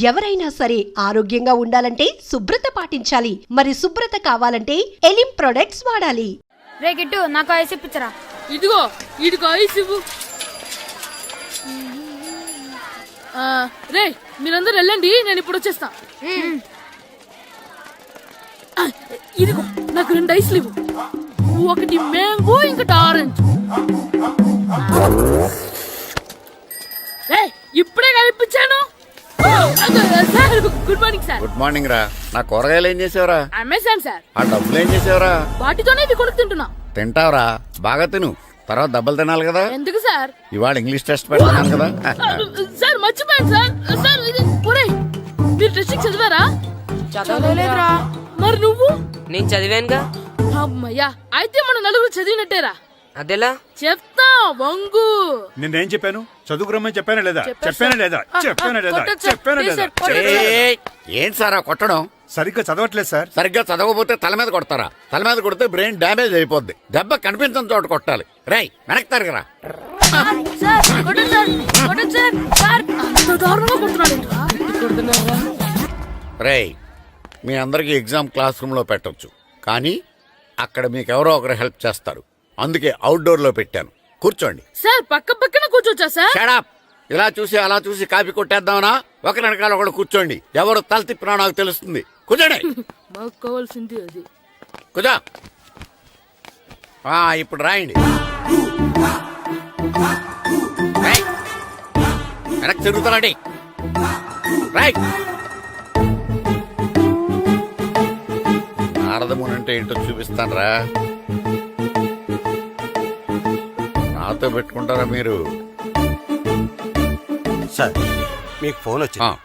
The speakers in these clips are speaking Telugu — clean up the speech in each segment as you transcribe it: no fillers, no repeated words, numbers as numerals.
ఎవరైనా సరే ఆరోగ్యంగా ఉండాలంటే శుభ్రత పాటించాలి. మరి శుభ్రత కావాలంటే ఎలిం ప్రొడక్ట్స్ వాడాలి. రే గిట్టు నాకు ఐస్ ఇప్పించరా. ఇదిగో ఇదిగో ఐస్ ఇవ్వు. రే మీరందరూ వెళ్ళండి, నేను ఇప్పుడు వచ్చేస్తా. ఇదిగో నాకు 2 ఐస్లు ఇవ్వు. ఒకటి మ్యాంగో ఇంకటి ఆరెంజ్. ఇప్పుడే కనిపించాను. Good morning sir. Good morning రా. నా కూరగాయలు ఏం చేసావురా? Amazon sir. ఆ డబ్బులు ఏం చేసావురా? వాటితోనే ఇవి కొనుక్కు తింటున్నా. తింటావురా, బాగా తిను, తర్వాత డబ్బులు తినాలి కదా. ఎందుకు సార్? ఇవాళ ఇంగ్లీష్ టెస్ట్ పెడతాను కదా. సార్ మర్చిపోయాను సార్. సార్ ఇది మీరు టెస్టింగ్ చదివారా? చదవలేదురా. మరి నువ్వు? నేను చదివానుగా. అమ్మయ్యా, అయితే మనం నలుగురు చదివినట్టేరా. అదెలా? చెప్తా వంగు. నేనేం చెప్పాను? చదువుకురమ్మని చెప్పానా లేదా? చెప్పానా లేదా? చెప్పానా లేదా? చెప్పానా లేదా? ఏంటి సార్ కొట్టడం? సరిగ్గా చదవట్లేదు సార్. సరిగ్గా చదవకపోతే తల మీద కొడతారా? తల మీద కొడితే బ్రెయిన్ డ్యామేజ్ అయిపోద్ది. దెబ్బ కనిపించిన చోట కొట్టాలి. రేయ్ వెనక్కి తరగరా. రేయ్ మీ అందరికి ఎగ్జామ్ క్లాస్ రూమ్ లో పెట్టొచ్చు, కానీ అక్కడ మీకు ఎవరో ఒకరు హెల్ప్ చేస్తారు. అందుకే అవుట్డోర్ లో పెట్టాను. కూర్చోండి. సార్ పక్క పక్కన కూర్చోచ్చా సార్? Shut up. ఇలా చూసి అలా చూసి కాపీ కొట్టేద్దామనా? ఒకరి వెనకాల ఒకడు కూర్చోండి. ఎవరు తల తిప్పినా నాకు తెలుస్తుంది. కూర్చోండి. మాకు కావాల్సింది అది. కూర్చో. ఇప్పుడు రాయండి. వెనక్కి తిరుగుతారండి. రైట్. నారదమునంటే ఏంటో చూపిస్తానరా. నాతో పెట్టుకుంటారా మీరు? సార్ మీకు ఫోన్ వచ్చింది.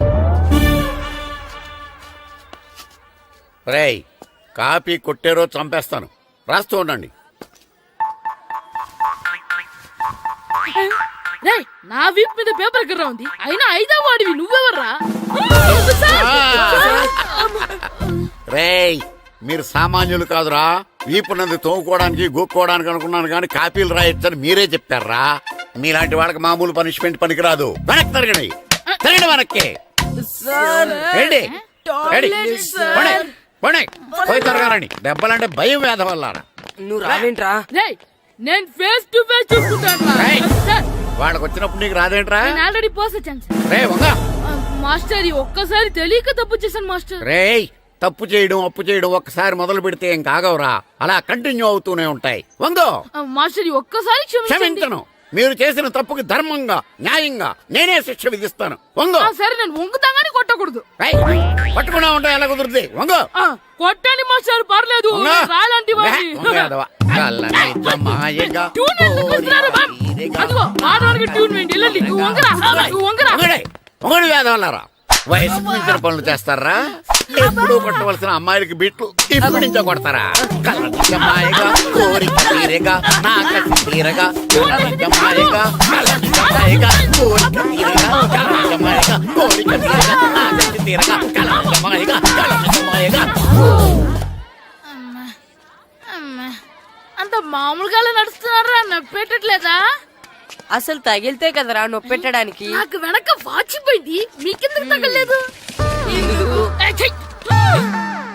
రేయ్ కాపీ కొట్టారో చంపేస్తాను. రాస్తూ ఉండండి. నా వీప్ మీద పేపర్ ఎక్కడ ఉంది? అయినా 5వ వాడివి నువ్వెవర్రా? రేయ్ మీరు సామాన్యులు కాదురా. వీపున్నది తోముకోవడానికి గోక్కోవడానికి అనుకున్నాను, కానీ కాపీలు రాయొచ్చని మీరే చెప్పారా. మీలాంటి వాళ్ళకి మామూలు పనిష్మెంట్ పనికిరాదు. వెనక్కి తిరగండి. తిరగండి వెనక్కి. పోయి తిరగారండి. దెబ్బలంటే భయం వేద వల్ల. నువ్వు రావేంట్రా? నేను ఫేస్ టు ఫేస్ చూసుకుంటాను. వాళ్ళకి వచ్చినప్పుడు నీకు రాదేంట్రా? Already పోసొచ్చాను master. ఒక్కసారి తెలియక తప్పు చేశాను మాస్టర్. రేయ్ తప్పు చేయడం అప్పు చేయడం ఒక్కసారి మొదలు పెడితే ఏం కాగవరా, అలా కంటిన్యూ అవుతూనే ఉంటాయి. వందో మాస్టర్ ఒక్కసారి క్షమించను. మీరు చేసిన తప్పుకి ధర్మంగా న్యాయంగా నేనే శిక్ష విధిస్తాను. వంగో. సరే నేను వంగుతాగానే కొట్టకూడదు. పట్టుకున్నా ఉంటా ఎలా కుదురుతుంది. వంగో. కొట్టండి మాస్టర్ పర్లేదు. రాలంటి మొగడు వేదవల్లారా. వయసుకు మించిన పనులు చేస్తారా? ఎప్పుడూ కొట్టవలసిన అమ్మాయిలకి బిట్లు ఇప్పుడు నుంచో కొడతారా? కలజమాయగా కోరిక తీరగా నా కసి తీరగా కలజమాయగా కలజమాయగా కోరిక తీరగా కలజమాయగా కోరిక తీరగా నా కసి తీరగా కలజమాయగా కలజమాయగా. అంత మామూలుగా నడుస్తున్నారా? నొప్పెట్టట్లేదా? అసలు తగిలితే కదరా నొప్పెట్టడానికి. నాకు వెనక వాచిపోయింది, మీకెందుకు తగలేదు?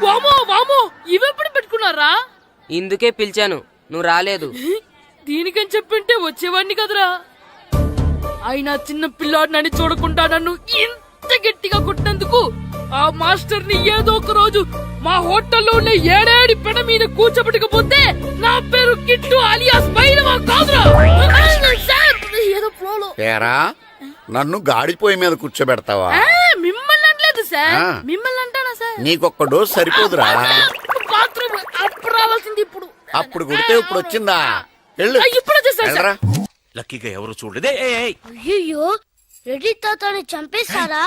వామో వామో ఇవెప్పుడు పెట్టుకున్నారా? ఇందుకే పిలిచాను, నువ్వు రాలేదు. దీనికని చెప్పింటే వచ్చేవాడిని కదరా. అయినా చిన్న పిల్లాడినని చూడకుండా నన్ను ఇంత గట్టిగా కొట్టినందుకు ఆ మాస్టర్ ని ఏదో ఒక రోజు మా హోటల్లో ఉన్న 7 పెడ మీద కూర్చోబెట్టకపోతే నా పేరు కిట్టు అలియాస్ బైరవా కాదురా. ఏదో ఫ్లోలో నన్ను గాడిపోయి మీద కూర్చోబెడతావా? మిమ్మల్ని అనలేదు సార్. మిమ్మల్ని అంటానా సార్? నీకొక్క డోస్ సరిపోదురా. బాత్రూమ్ అప్పుడు రావాల్సింది ఇప్పుడు. అప్పుడు కొడితే ఇప్పుడు వచ్చిందా? ఇప్పుడు వచ్చేసారా? లక్కీగా ఎవరు చూడలేదే. అయ్యో రెడ్డి తాతని చంపేశారా?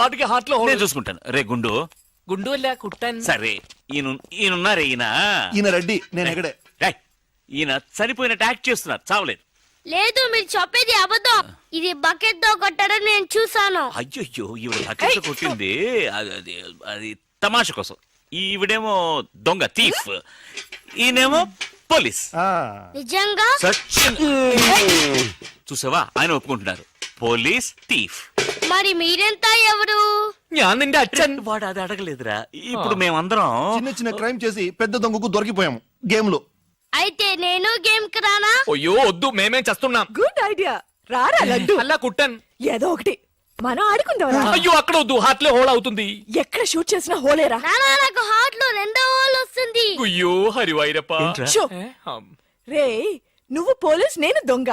వాటికి హార్ట్ లో నేను చూసుకుంటాను. రే గుండు గుండు కుట్టాను. సరే ఈయనున్నారే. ఈయన రెడ్డి, నేను ఎక్కడే. ఈయన చనిపోయినట్టు యాక్ట్ చేస్తున్నారు, చావలేదు. లేదు మీరు చెప్పేది అబద్ధం. ఇది బకెట్ తో కొట్టడం నేను చూసాను. అయ్యో ఈవిడ బకెట్ కొట్టింది అది తమాష కోసం. ఈవిడేమో దొంగ థీఫ్, ఈయనేమో పోలీస్. నిజంగా సచిన్ చూసావా, ఆయన ఒప్పుకుంటున్నారు, పోలీస్ థీఫ్. మరి మీరెంత ఎవరు? ഞാൻ നിന്റെ അച്ഛൻ. వాడు అది అడగలేదురా. ఇప్పుడు మేమందరం చిన్న చిన్న క్రైమ్ చేసి పెద్ద దొంగకు దొరికిపోయాము గేమ్ లో. అయితే నేను గేమ్ కి రానా? అయ్యో వద్దు, మేమేం చేస్తున్నాం. Good idea. రారా లడ్డు, అల్లా కుట్టన్. ఏదో ఒకటి మనం ఆడుకుందాం. అయ్యో అక్కడ వద్దు, హార్ట్ లో హోల్ అవుతుంది. ఎక్కడ షూట్ చేసినా హోలేరా. నానా నాకు హార్ట్ లో రెండో హోల్ వస్తుంది. అయ్యో హరివైరప్ప. షో. రే నువ్వు పోలీస్, నేను దొంగ.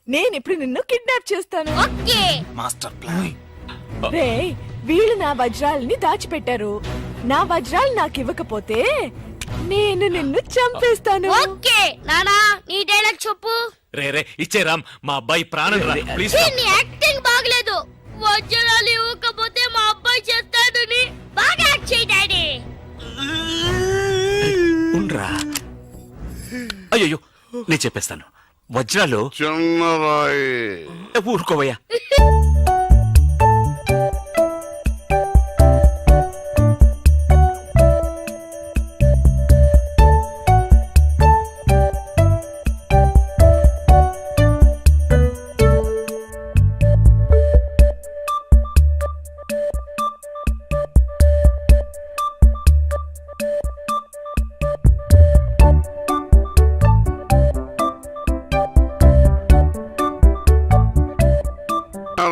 నేను ఇప్పుడు నిన్ను కిడ్నాప్ చేస్తాను. ఓకే. Master plan. రే వీళ్ళు నా వజ్రాలని దాచిపెట్టారు. నా వజ్రాలు నాకు ఇవ్వకపోతే నేను నిన్ను చంపేస్తాను. ఓకే నానా, నీ డైలాగ్ చెప్పు. రే రే ఇచ్చే రామ్, మా అబ్బాయి ప్రాణం రా ప్లీజ్. ఛీ, నీ యాక్టింగ్ బాగలేదు. వజ్రాలు ఇవ్వకపోతే మా అబ్బాయి చేస్తాడు. బాగా యాక్ట్ చేయి డాడీ. ఉండ్రా. అయ్యో నేను చెప్పేస్తాను. వజ్రాలు చిన్నరాయి. ఊరుకోవయ్యా.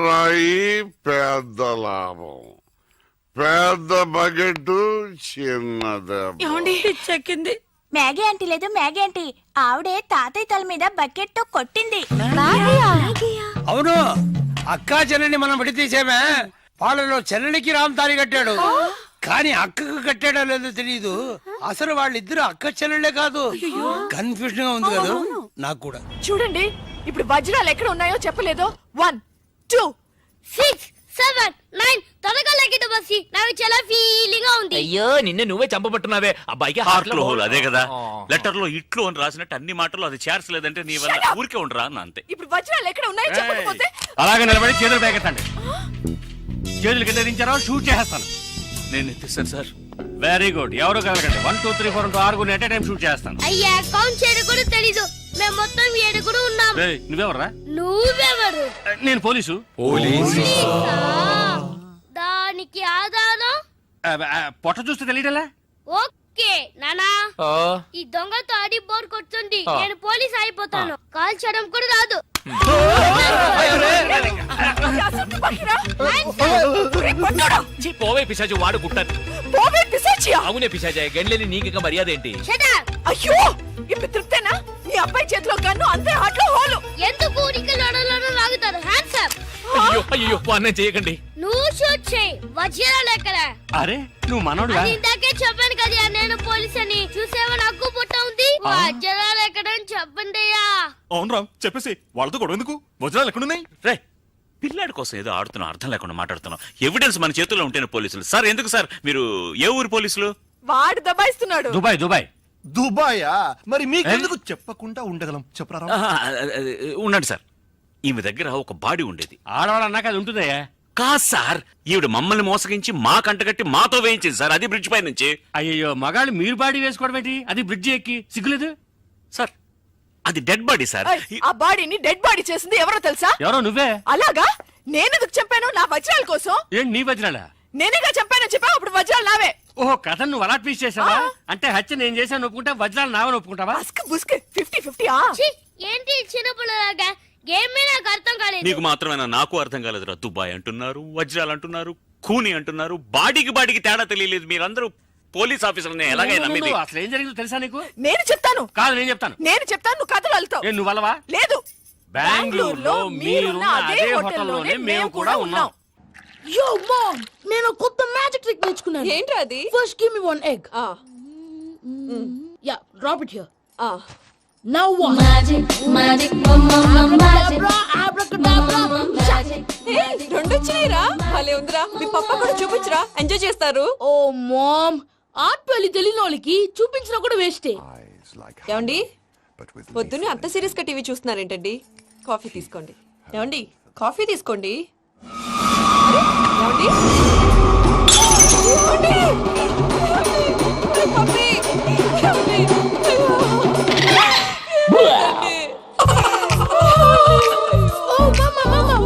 రాయి పెద్ద లాభం, పెద్ద బకెట్ చిన్నది. చెక్కింది. మ్యాగీ ఆంటీ లేదు, మ్యాగీ ఆంటీ ఆవిడే తాతయ్య తల మీద బకెట్ తో కొట్టింది. అవును, అక్కా చెల్లెని మనం విడతీసేమే. వాళ్ళలో చెల్లెలికి రామ్ తాళి కట్టాడు, కానీ అక్కకు కట్టాడో లేదో తెలియదు. అసలు వాళ్ళిద్దరు అక్క చెల్లెళ్ళే కాదు. కన్ఫ్యూజన్ గా ఉంది కదా నాకు కూడా. చూడండి ఇప్పుడు వజ్రాలు ఎక్కడ ఉన్నాయో చెప్పలేదు. 1 2 6 7 9 త్వరగా లెక్కిట బస్సి. నాకు చాలా ఫీలింగ్ గా ఉంది. అయ్యో నిన్ను నువ్వే చంపబట్టున్నావే. అబ్బాయికి హార్ట్ లో హోల్ అదే కదా. లెటర్ లో ఇట్లు అని రాసినట్టు అన్ని మాటలు అది చేర్చలేదంటే నీ వల్ల ఊరికే ఉండరా అన్న అంతే. ఇప్పుడు వజ్రాలు ఎక్కడ ఉన్నాయో చెప్పకపోతే అలాగే నిలబడి చేతులు పేకెత్తండి. చేతులు కింద దించారో షూట్ చేసేస్తాను. నేను ఎత్తిస్తాను సార్. Very good. ఎవరు కదలకండి. 1 2 3 4 6 ఎట్ టైం షూట్ చేస్తాను. అయ్యా కౌంట్ చేయడం కూడా తెలీదు. మేము మొత్తం 7 ఉన్నాం. నువ్వెవర్రా? నువ్వెవరు? నేను పోలీసు. పోలీసా? దానికి ఆధారం? పొట్ట చూస్తే తెలియటలా? ఓకే నానా, ఈ దొంగతో ఆడి బోర్ కొడుతుంది. నేను పోలీస్ అయిపోతాను. కాల్ చేయడం కూడా రాదు. పోవే పిశాచు, వాడు కుట్టన్. పోవే పిశాచియా. అవునే పిశాచ, గండ్లేని నీకు మర్యాద ఏంటి? Shut up. అయ్యో ఇప్పుడు తృప్తేనా? నీ అబ్బాయి చేతిలో గన్ను, అంతే హార్ట్ లో హోలు. ఎందుకు ఊరికి లడలను లాగుతారు? Hands up. అయ్యో అయ్యో అన్నం చేయకండి. నువ్వు షూట్ చేయి. వజ్రాలు ఎక్కడ? అరే నువ్వు మనోడుగా? అది ఇందాకే చెప్పాను కదా నేను పోలీస్ అని. చూసేవా నాకు పుట్ట ఉంది. వజ్రాలు ఎక్కడ అని చెప్పండి అయ్యా. అవును రామ్, చెప్పేసి వాళ్ళతో గొడవ ఎందుకు? వజ్రాలు ఎక్కడున్నాయి? రే పిల్లాడి కోసం ఏదో ఆడుతున్నాం, అర్థం లేకుండా మాట్లాడుతున్నాం. ఎవిడెన్స్ మన చేతుల్లో ఉంటేనే పోలీసులు. సార్ ఎందుకు సార్ మీరు ఏ ఊరు పోలీసులు? వాడు దబాయిస్తున్నాడు. Dubai Dubai. దుబాయా? మరి మీకెందుకు చెప్పకుండా ఉండగలం చెప్పరా? ఉండండి సార్. ఈమె దగ్గర ఒక బాడీ ఉండేది. ఆడవాళ్ళు అన్నాక అది ఉంటుందయ్యా. కాదు సార్, ఈవిడ మమ్మల్ని మోసగించి మా కంటగట్టి మాతో వేయించింది సార్. అది బ్రిడ్జ్ పై నుంచి. అయ్యో మగాళ్ళు మీరు బాడీ వేసుకోవడం ఏంటి? అది బ్రిడ్జి ఎక్కి సిగ్గులేదు సార్ అది డెడ్ బాడీ సార్. ఆ బాడీని డెడ్ బాడీ చేసింది ఎవరో తెలుసా? ఎవరో నువ్వే. అలాగా? నేనెందుకు చంపాను? నా వజ్రాల కోసం. ఏంటి నీ వజ్రాలా? నేనేగా చంపానని చెప్పా, అప్పుడు వజ్రాలు నావే. ఓహో కథ నువ్వు అలా ట్వీస్ట్ చేసావా? అంటే హత్య నేను చేశాను ఒప్పుకుంటా, వజ్రాలు నావని ఒప్పుకుంటావా? బస్క్ బుస్క్ 50-50. ఛీ, ఏంటి చిన్నపిల్లలాగా? గేమ్ మీద నాకు అర్థం కాలేదు. నీకు మాత్రమేనా? నాకు అర్థం కాలేదురా. దుబాయ్ అంటున్నారు, వజ్రాలు అంటున్నారు, కూని అంటున్నారు. బాడీకి తేడా తెలియలేదు. మీరందరూ పోలీస్ ఆఫీసర్ని ఎలాగైనా నమ్మింది. అసలు ఏం జరిగిందో తెలుసా నీకు? నేను చెప్తాను. కాదు నేను చెప్తాను. నువ్వు కథలు వెళ్తావు. నువ్వు అలవా? లేదు. బెంగళూరులో మీరున్న అదే హోటల్లోనే మేము కూడా ఉన్నాం. యో మామ్, నేను కొత్త మ్యాజిక్ ట్రిక్ నేర్చుకున్నాను. ఏంట్రా అది? First give me 1 egg. Yeah, drop it here. Now what? Magic, magic, abracadabra, abracadabra. రెండు వచ్చినాయిరా. భలే ఉందిరా. మీ పప్ప కూడా చూపించరా, ఎంజాయ్ చేస్తారు. ఓ మామ్, ఆర్ట్ పెళ్లి తెలియని వాళ్ళకి చూపించినా కూడా వేస్టే. ఏమండి పొద్దున్నే అంత సీరియస్ గా టీవీ చూస్తున్నారేంటండి? కాఫీ తీసుకోండి. ఏమండి కాఫీ తీసుకోండి. అరే, ఏమండి? ఏమండి?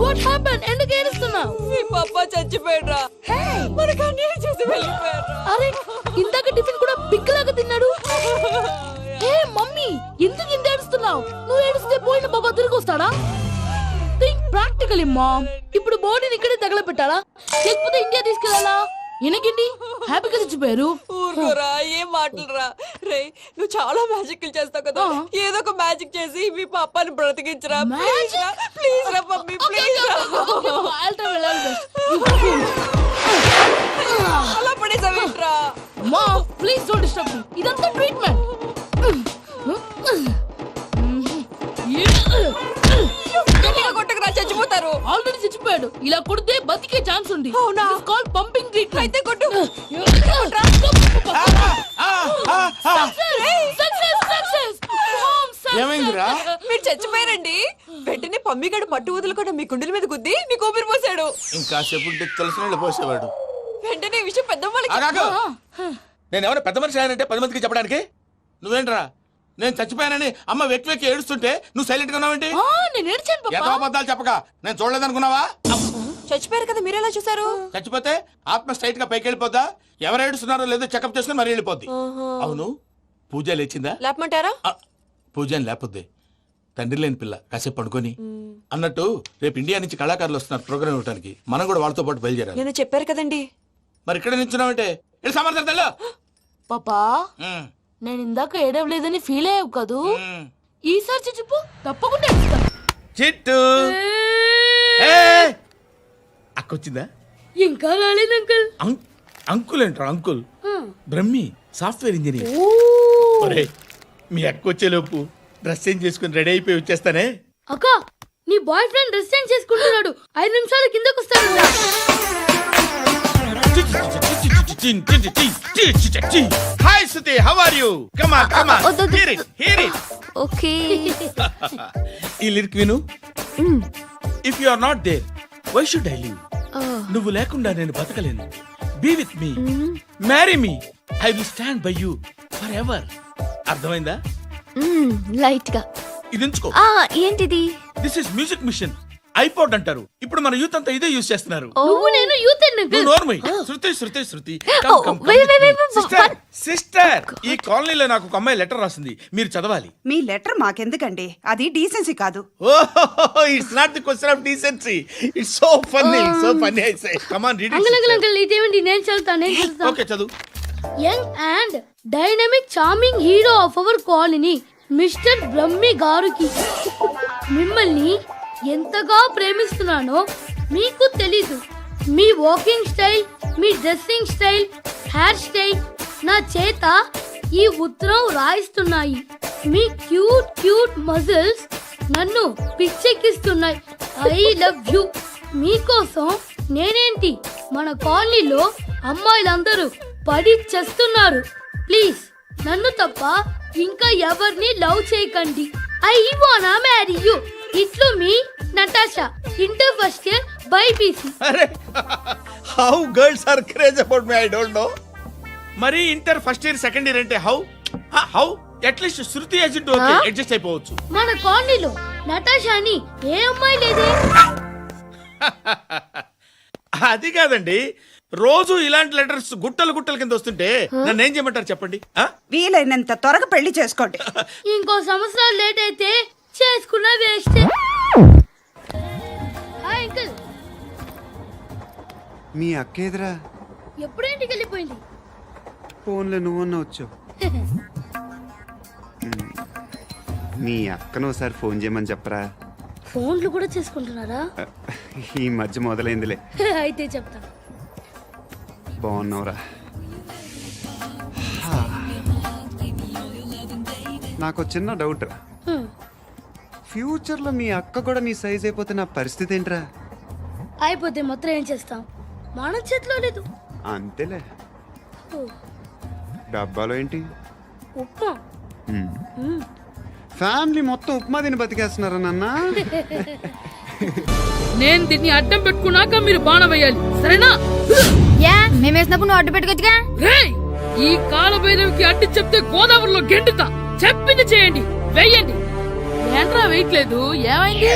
What happen? ఎందుకు ఏడుస్తున్నావు? మీ పప్ప చచ్చిపోయాడ్రా. మనకు అన్యాయం చేసి వెళ్ళిపోయాడ్రా. అరే ఇందాక టిఫిన్ కూడా పిక్కలాగా తిన్నాడు. హే మమ్మీ, ఎందుకు ఇంత ఏడుస్తున్నావు? నువ్వు ఏడిస్తే పోయిన బాబా తిరిగి వస్తాడా? Think practically mom. ఇప్పుడు బాడీని ఇక్కడే తగలబెట్టాలా లేకపోతే ఇండియా తీసుకెళ్ళాలా? ఎనకండి హ్యాపీగా చచ్చిపోయారు. ఊరుకోరా, ఏం మాటలురా. రే, నువ్వు చాలా మ్యాజిక్ చేస్తావు కదా, ఏదో ఒక మ్యాజిక్ చేసి మీ పాపాని బ్రతికించరా. ప్లీజ్ రా మమ్మీ, ప్లీజ్ రా. అలా పడేసావేంట్రా? Mom please don't disturb me. ఇదంతా ట్రీట్మెంట్. గట్టిగా కొట్టకురా, చచ్చిపోతారు. ఆల్రెడీ చచ్చిపోయాడు. ఇలా కొడితే బతికే ఛాన్స్ ఉంది. అవునా? Called pumping treatment. అయితే కొట్టు. ఏమైందిరా? మీరు చచ్చిపోయారండి. వెంటనే పమ్మిగాడు మట్టు వదులుకుండా మీ గుండెల మీద గుద్ది మీకు ఊపిరి పోసాడు. ఇంకా చెప్పుంటే తెలిసిన పోసేవాడు. వెంటనే ఈ విషయం పెద్ద నేను ఎవరైనా పెద్ద మనిషి ఆయనంటే 10 మందికి చెప్పడానికి నువ్వేంట్రా? నేను చచ్చిపోయానని అమ్మ వెక్కి వెక్కి ఏడుస్తుంటే నువ్వు సైలెంట్ గా ఉన్నావేంటి? నేను ఏడ్చాను పాపా. ఎంతో అబద్ధాలు చెప్పక నేను చూడలేదనుకున్నావా? చచ్చిపోయారు కదా, మీరెలా చూసారు? చచ్చిపోతే ఆత్మ స్ట్రైట్ గా పైకి వెళ్ళిపోద్దా? ఎవరు ఏడుస్తున్నారో లేదో చెకప్ చేసుకుని మరీ వెళ్ళిపోద్ది. అవును, పూజ లేచిందా? లేపమంటారా? పూజ అని లేకపోద్ది. తండ్రి లేని పిల్ల కాసేపు పడుకొని. అన్నట్టు రేపు ఇండియా నుంచి కళాకారులు వస్తున్నారు ప్రోగ్రామ్ ఇవ్వడానికి. మనం కూడా వాళ్ళతో పాటు బయలుదేరాలి. నేను చెప్పారు కదండి. మరి ఇక్కడ నిల్చున్నావంటే సమర్థన పాపా నేను ఇందాక ఏడవలేదని ఫీల్ అయ్యావు కదూ. ఈసారి చచ్చిపో, తప్పకుండా ఏడుస్తా. చిట్టు అక్కొచ్చిందా? ఇంకా రాలేదు అంకుల్. అంకుల్ ఏంట్రా? Uncle Brahmi software engineer. ఒరే, మీ అక్క వచ్చేలోపు డ్రెస్ చేంజ్ చేసుకుని రెడీ అయిపోయి వచ్చేస్తానే. అక్క, నీ బాయ్ ఫ్రెండ్ డ్రెస్ చేంజ్ చేసుకుంటున్నాడు. 5 నిమిషాల కిందకు వస్తాడు. Hi Suthi, how are you? Come on come on, hear it hear it. Okay. ఈ లిరిక్ విను. If you are not there why should I live? నువ్వు లేకుండా నేను బతకలేను. Be with me, marry me, I will stand by you forever ఎవర్. అర్థమైందా? లైట్ గా. ఇది ఉంచుకో. ఏంటిది? This is music machine. IPod అంటారు. ఇప్పుడు మన యూత్ అంతా ఇదే యూజ్ చేస్తున్నారు. నువ్వు నేను యూత్ నువ్వు నోర్మై. శృతి శృతి శృతి. సిస్టర్, సిస్టర్, ఈ కాలనీలో నాకు ఒక అమ్మాయి లెటర్ రాసింది, మీరు చదవాలి. మీ లెటర్ మాకెందుకండి, అది డీసెన్సీ కాదు. ఓహో, it's not the question of decency. It's so funny, so funny. I say come on read it. Uncle ఇదేంటి? నేను చదువుతాను. ఓకే, చదువు. Young and dynamic charming hero of our colony mister Brahmi గారికి మిమ్మల్ని ఎంతగా ప్రేమిస్తున్నానో మీకు తెలీదు. మీ వాకింగ్ స్టైల్, మీ డ్రెస్సింగ్ స్టైల్, హెయిర్ స్టైల్ నా చేత ఈ ఉత్తరం రాయిస్తున్నాయి. మీ క్యూట్ క్యూట్ మజిల్స్ నన్ను పిచ్చెక్కిస్తున్నాయి. I love you. మీకోసం నేనేంటి, మన కాలనీలో అమ్మాయిలందరూ పడి చేస్తున్నారు. ప్లీజ్ నన్ను తప్ప ఇంకా ఎవరిని లవ్ చేయకండి. ఐ వానా మ్యారీ యూ. ఇట్లు మీ Natasha, inter first year BiPC. అరే, how girls are craze about me I don't know. మరి inter first year second year అంటే how how at least Shruti agent okay adjust అయిపోవచ్చు. మన కాలనీలో నటాషా అని ఏ అమ్మాయి లేదే. అది కాదండి, రోజు ఇలాంటి లెటర్స్ గుట్టలు గుట్టల కింద వస్తుంటే నన్ను ఏం చేయమంటారు చెప్పండి? వీలైనంత త్వరగా పెళ్లి చేసుకోండి. ఇంకో సంవత్సరాలు లేట్ అయితే చేసుకున్న వేస్ట్. Hi uncle. మీ అక్క ఎదురా ఎప్పుడు ఇంటికి వెళ్ళిపోయింది? ఫోన్లో నువ్వన్నా వచ్చావు. మీ అక్కను ఒకసారి ఫోన్ చేయమని చెప్పరా. ఫోన్లు కూడా చేసుకుంటున్నారా? ఈ మధ్య మొదలైందిలే. అయితే చెప్తా. బాగున్నావురా. నాకు చిన్న డౌట్ రా. ఫ్యూచర్లో మీ అక్క కూడా నీ సైజ్ అయిపోతే నా పరిస్థితి ఏంట్రా? అయిపోతే మాత్రం ఏం చేస్తాం, మన చేతిలో లేదు. అంతేలే. డబ్బాలో ఏంటి? ఉప్మా. ఫ్యామిలీ మొత్తం ఉప్మా తిని బతికేస్తున్నారా నాన్న? నేను దీన్ని అడ్డం పెట్టుకున్నాక మీరు బాణ వేయాలి, సరేనా? యా, మేము వేసినప్పుడు నువ్వు అడ్డు పెట్టుకోవచ్చుగా. రేయ్, ఈ కాలభైరవికి అడ్డు చెప్తే గోదావరిలో గెంటుతా. చెప్పింది చేయండి, వెయ్యండి. ఏంట్రా వెయ్యట్లేదు, ఏమైంది?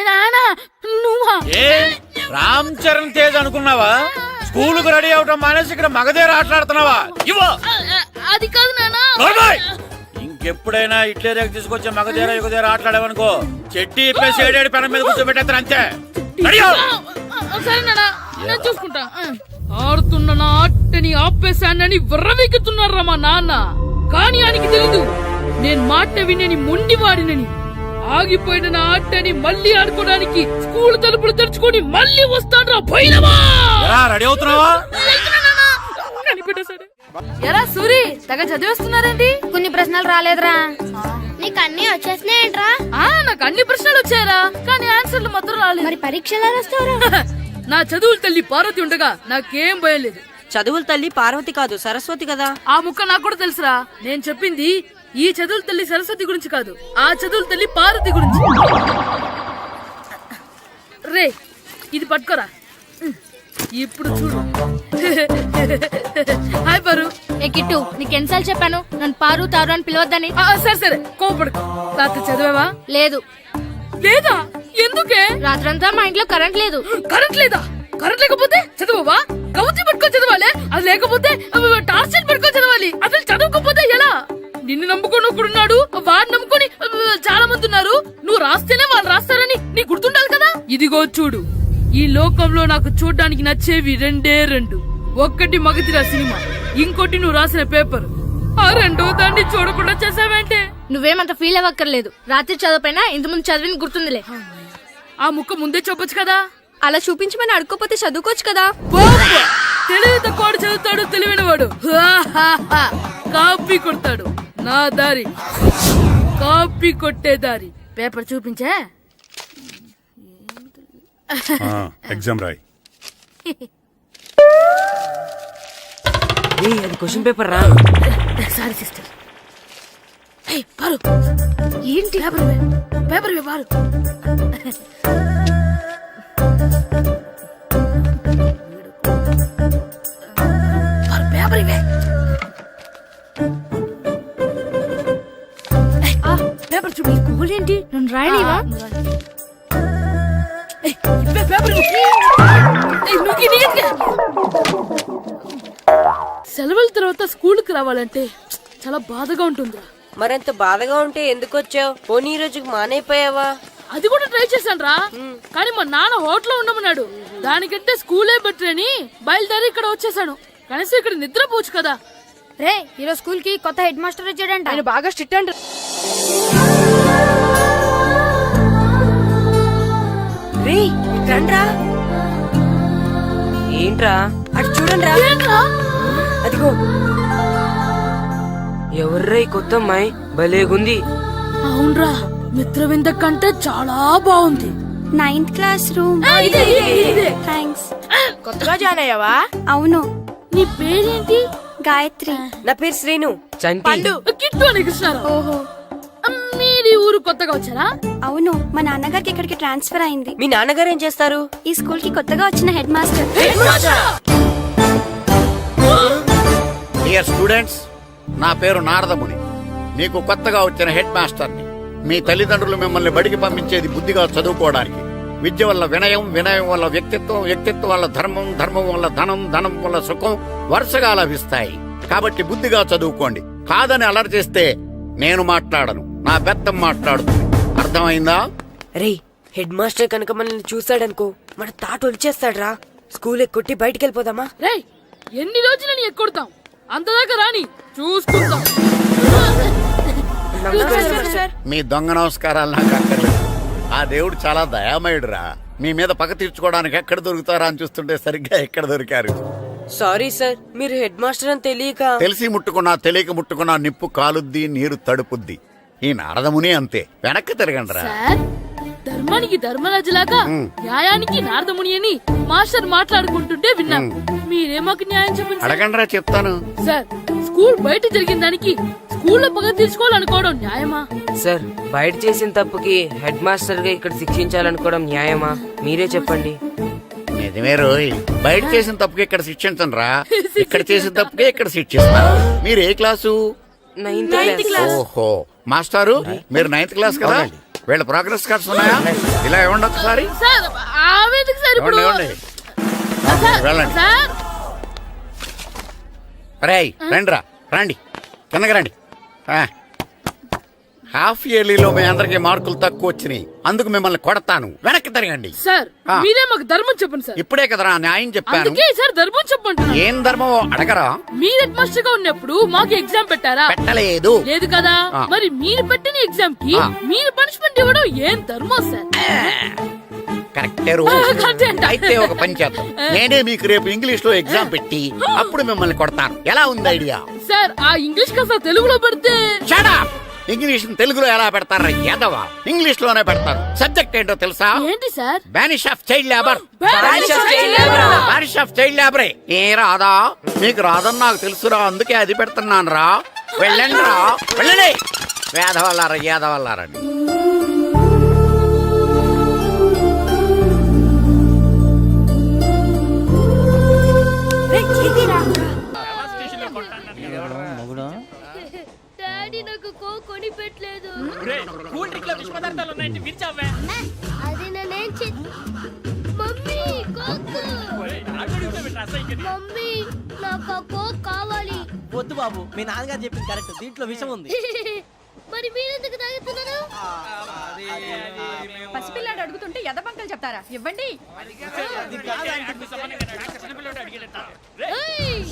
నానా నువ్వా? ఏ రామ్ చరణ్ తేజ్ అనుకున్నావా? స్కూలుకు రెడీ అవటం మానేసి ఇక్కడ మగధీర ఆటలాడుతున్నావా? ఇవ్వ అది కాదు నానా. ఇంకెప్పుడైనా ఇట్లే రేపు తీసుకొచ్చే మగధీర యుగధీర ఆటలాడేవనుకో చెట్టి ఇప్పేసి ఏడేడు పెనం మీద కూర్చోబెట్టేస్తారు అంతే. రెడీ అవ్వు. సరే నానా, నేను చూసుకుంటా. ఆడుతున్న నా ఆటని ఆపేశానని విర్రవీగుతున్నారా మా నాన్న. కానీ ఆయనకి తెలీదు నేను మాట వినని మొండివాడినని. ఆగిపోయిన నా ఆటని మళ్ళీ ఆడుకోవడానికి స్కూల్ తలుపులు తెరుచుకొని మళ్ళీ వస్తాడ్రా భైరవా. రెడీ అవుతున్నావా? ఎరా సూరి, తెగ చదివేస్తున్నారండి. కొన్ని ప్రశ్నలు రాలేదురా. నీకు అన్ని వచ్చేసినాయంట్రా? నాకు అన్ని ప్రశ్నలు వచ్చాయరా, కానీ ఆన్సర్లు మాత్రం రాలేదు. మరి పరీక్షలు రాస్తావురా? నా చదువుల తల్లి పార్వతి ఉండగా నాకేం భయం లేదు. చదువుల తల్లి పార్వతి కాదు, సరస్వతి కదా. ఆ ముక్క నాకు కూడా తెలుసురా. నేను చెప్పింది ఈ చదువుల తల్లి సరస్వతి గురించి కాదు, ఆ చదువుల తల్లి పార్వతి గురించి. రే ఇది పట్టుకోరా. ఇప్పుడు చూడు. హాయ్ పారు. ఏ కిట్టు, నీకెన్నిసార్లు చెప్పాను నన్ను పారు తారు అని పిలవద్దని? సరే సరే, కోపడుకో. రాత్రి చదివావా? లేదు. లేదా? ఎందుకే? రాత్రంతా మా ఇంట్లో కరెంట్ లేదు. కరెంట్ లేదా? కరెంట్ లేకపోతే చదవవా? కవచి పట్టుకొని చదవాలి. అది లేకపోతే టార్చ్ లైట్ పట్టుకొని చదవాలి. అసలు చదవకపోతే ఎలా? నిన్ను నమ్ముకొని ఒకడున్నాడు, వాడు నమ్ముకొని చాలా మంది ఉన్నారు. నువ్వు రాస్తేనే వాళ్ళు రాస్తారని నీకు గుర్తుండాలి కదా. ఇదిగో చూడు, ఈ లోకంలో నాకు చూడడానికి నచ్చేవి రెండే రెండు. ఒక్కటి మగధీర సినిమా, ఇంకోటి నువ్వు రాసిన పేపర్. ఆ రెండో దాన్ని చూడకుండా చేసావేంటే? నువ్వేమంత ఫీల్ అవ్వక్కర్లేదు. రాత్రి చదవపోయినా ఇంతకుముందు చదివిన గుర్తుందిలే. ఆ ముక్క ముందే చెప్పొచ్చు కదా. అలా చూపించమని అడుక్కోపోతే చదువుకోవచ్చు కదా. తెలివి తక్కువ చదువుతాడు, తెలివైన వాడు కాపీ కొడతాడు. నా దారి కాపీ కొట్టే దారి. పేపర్ చూపించే. ఎగ్జామ్ రాయి. అది క్వశ్చన్ పేపర్ రా. Sorry sister. పారు, ఏంటి పేపర్ పేపర్ పారు. పేపర్ ఇవే. పేపర్ చూడు. ఏంటి నన్ను రాయనివా? సెలవుల తర్వాత స్కూల్కి రావాలంటే చాలా బాధగా ఉంటుందిరా. మరింత బాధగా ఉంటే ఎందుకు వచ్చావు? పోనీ ఈ రోజుకి మానైపోయావా? అది కూడా ట్రై చేశాను రా, కానీ మా నాన్న హోటల్లో ఉండమన్నాడు. దానికంటే స్కూలే బెటర్ అని బయలుదేరి ఇక్కడ వచ్చేసాను. కనీసం ఇక్కడ నిద్రపోవచ్చు కదా. రే, ఈరోజు స్కూల్ కి కొత్త హెడ్ మాస్టర్ వచ్చాడంట. ఆయన బాగా స్ట్రిక్ట్ అంట. రే రండ్రా. ఏంట్రా అటు చూడండి రా. అదిగో ఎవర్రా ఈ కొత్త అమ్మాయి? భలేగుంది. అవునరా, మిత్రవింద కంటే చాలా బాగుంది. 9th class room. థ్యాంక్స్. కొత్తగా జాయిన్ అయ్యావా? అవును. నీ పేరేంటి? గాయత్రి. నా పేరు శ్రీను. పండు. కిట్టు అని కృష్ణారావు. ఓహో, మీది ఊరు కొత్తగా వచ్చారా? అవును. మా నాన్నగారికి ఇక్కడికి ట్రాన్స్ఫర్ అయింది. మీ నాన్నగారు ఏం చేస్తారు? ఈ స్కూల్ కి కొత్తగా వచ్చిన హెడ్ మాస్టర్. డియర్ స్టూడెంట్స్, నా పేరు నారదముని. మీకు కొత్తగా వచ్చిన హెడ్ మాస్టర్ని. మీ తల్లిదండ్రులు మిమ్మల్ని బడికి పంపించేది బుద్ధిగా చదువుకోవడానికి. విద్య వల్ల వినయం, వినయం వల్ల వ్యక్తిత్వం, వ్యక్తిత్వం వల్ల ధర్మం, ధర్మం వల్ల ధనం, ధనం వల్ల సుఖం వరుసగా లభిస్తాయి. కాబట్టి బుద్ధిగా చదువుకోండి. కాదని అలర్ చేస్తే నేను మాట్లాడను, నా బెత్తం మాట్లాడుతుంది. అర్థమైందా? రే, హెడ్ మాస్టర్ కనుక మనల్ని చూసాడనుకో మన తాట వచ్చేస్తాడ్రా. స్కూల్ ఎక్కొట్టి బయటికి వెళ్ళిపోదామా? రే, ఎన్ని రోజులని ఎక్కొడతాం? అంతదాకా రాని చూసుకుంటాం. మీ దొంగ నమస్కారాలు నాకు అక్కర్లేదు. ఆ దేవుడు చాలా దయామయుడురా. మీ మీద పగ తీర్చుకోవడానికి ఎక్కడ దొరుకుతారా అని చూస్తుంటే సరిగ్గా ఎక్కడ దొరికారు. సారీ సార్, మీరు హెడ్ మాస్టర్ అని తెలియక. తెలిసి ముట్టుకున్నా తెలియక ముట్టుకున్నా నిప్పు కాలుద్ది, నీరు తడుపుద్ది. ఈ నారదముని అంతే. వెనక్కి తిరగండి రా. ధర్మానికి ధర్మరాజులాగా న్యాయానికి నారదముని అని మాస్టర్ మాట్లాడుకుంటుంటే విన్నాం. మీరే మాకు న్యాయం చెప్పండి. అడగండిరా, చెప్తాను. సార్, స్కూల్ బయట జరిగిన దానికి స్కూల్లో పగ తీర్చుకోవాలనుకోవడం న్యాయమా? సార్, బయట చేసిన తప్పుకి హెడ్ మాస్టర్ గా ఇక్కడ శిక్షించాలనుకోవడం న్యాయమా? మీరే చెప్పండి. నిజమే రోయ్, బయట చేసిన తప్పుకి ఇక్కడ శిక్షించను రా, ఇక్కడ చేసిన తప్పుకే ఇక్కడ శిక్షిస్తున్నారు. మీరు ఏ క్లాసు? ఓహో మాస్టారు, మీరు 9th క్లాస్ కదా? వీళ్ళ ప్రోగ్రెస్ కార్డ్స్ ఉన్నాయా? ఇలా ఇవ్వండి ఒకసారి. సార్ ఆవేదకు సార్ ఇప్పుడు ఇవ్వండి. వెళ్ళండి. సార్ రేయ్ రండి రా, రండి కిందకి రండి. హాఫ్ ఇయర్లీలో మీ అందరికి మార్కులు తక్కువ వచ్చినాయి, అందుకు మిమ్మల్ని కొడతాను. వెనక్కి తిరగండి. సార్ మీరే మాకు ధర్మం చెప్పండి సార్. ఇప్పుడే కదరా న్యాయం చెప్పాను. అందుకే సార్ ధర్మం చెప్పండి. ఏం ధర్మం అడగరా? మీరు హెడ్ మాస్టర్ గా ఉన్నప్పుడు మాకు ఎగ్జామ్ పెట్టారా? పెట్టలేదు. లేదు కదా, మరి మీరు పెట్టిన ఎగ్జామ్ కి మీరు పనిష్మెంట్ ఇవ్వడం ఏం ధర్మం సార్? కరెక్టే రో. అయితే ఒక పని చేద్దాం, నేనే మీకు రేపు ఇంగ్లీష్ లో ఎగ్జామ్ పెట్టి అప్పుడు మిమ్మల్ని కొడతాను. ఎలా ఉంది ఐడియా? సార్ ఆ ఇంగ్లీష్ కాస్త తెలుగులో పెడితే. Shut up! ఇంగ్లీష్ తెలుగులో ఎలా పెడతారా యాదవా? ఇంగ్లీష్ లోనే పెడతారు. సబ్జెక్ట్ ఏంటో తెలుసా? ఏంటి sir? Banish of child labour. Banish of child లేబరే. ఏ రాదా? మీకు రాదని నాకు తెలుసురా, అందుకే అది పెడుతున్నాను రా. వెళ్ళండి రా, వెళ్ళండి. వేదవల్లారా యాదవల్లారండి. డాడీ నాకు కోక్ కొని పెట్టలేదు. అది నేనేం మమ్మీ కోక్. మమ్మీ నాకు ఆ కోక్ కావాలి. వద్దు బాబు, మీ నాన్నగారు చెప్పింది కరెక్ట్, దీంట్లో విషయం ఉంది. మరి మీరెందుకు తాగుతున్నారు? పసిపిల్లాడు అడుగుతుంటే ఎదబంకలు చెప్తారా? ఇవ్వండి. ఏయ్!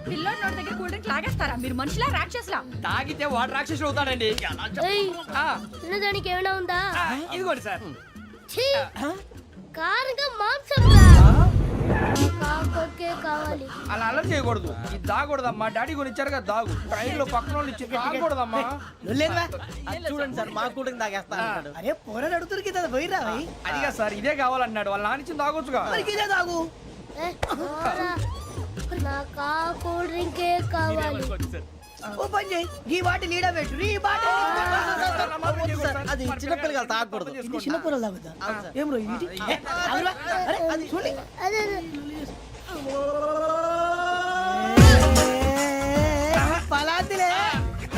పిల్లోడి నోటి దగ్గర కూల్ డ్రింక్ లాగేస్తారా? మీరు మనుషులా రాక్షసులా? తాగితే వాడు రాక్షసుడు అవుతాడండి. ఏయ్! తినడానికి ఏమైనా ఉందా? ఇదిగోండి సార్. ఛీ! కారంగా మాంసం రా. కాకొక్కే కావాలి. అలా అలర్ చేయకూడదు, ఇది దాగకూడదమ్మా. డాడీ కొని ఇచ్చారు కదా, దాగు. ట్రైన్ లో పక్కన వాళ్ళు ఇచ్చి దాగకూడదమ్మా. చూడండి సార్, మా కూడా తాగేస్తా. అరే పోరాడు అడుగుతారు కదా, పోయిరా. అదిగా సార్, ఇదే కావాలన్నాడు. వాళ్ళ నాన్న ఇచ్చింది తాగొచ్చుగా. ఇదే తాగు. నాకు ఆ కూల్ డ్రింకే కావాలి. ఓ పని చేయి, ఈ బాటి లీడ పెట్టు. ఈ బాటి అది చిన్నపిల్లలు తాగకూడదు. ఇది చిన్నపిల్లలు తాగుతా. ఏం రో ఇది? అది చూడండి. అదే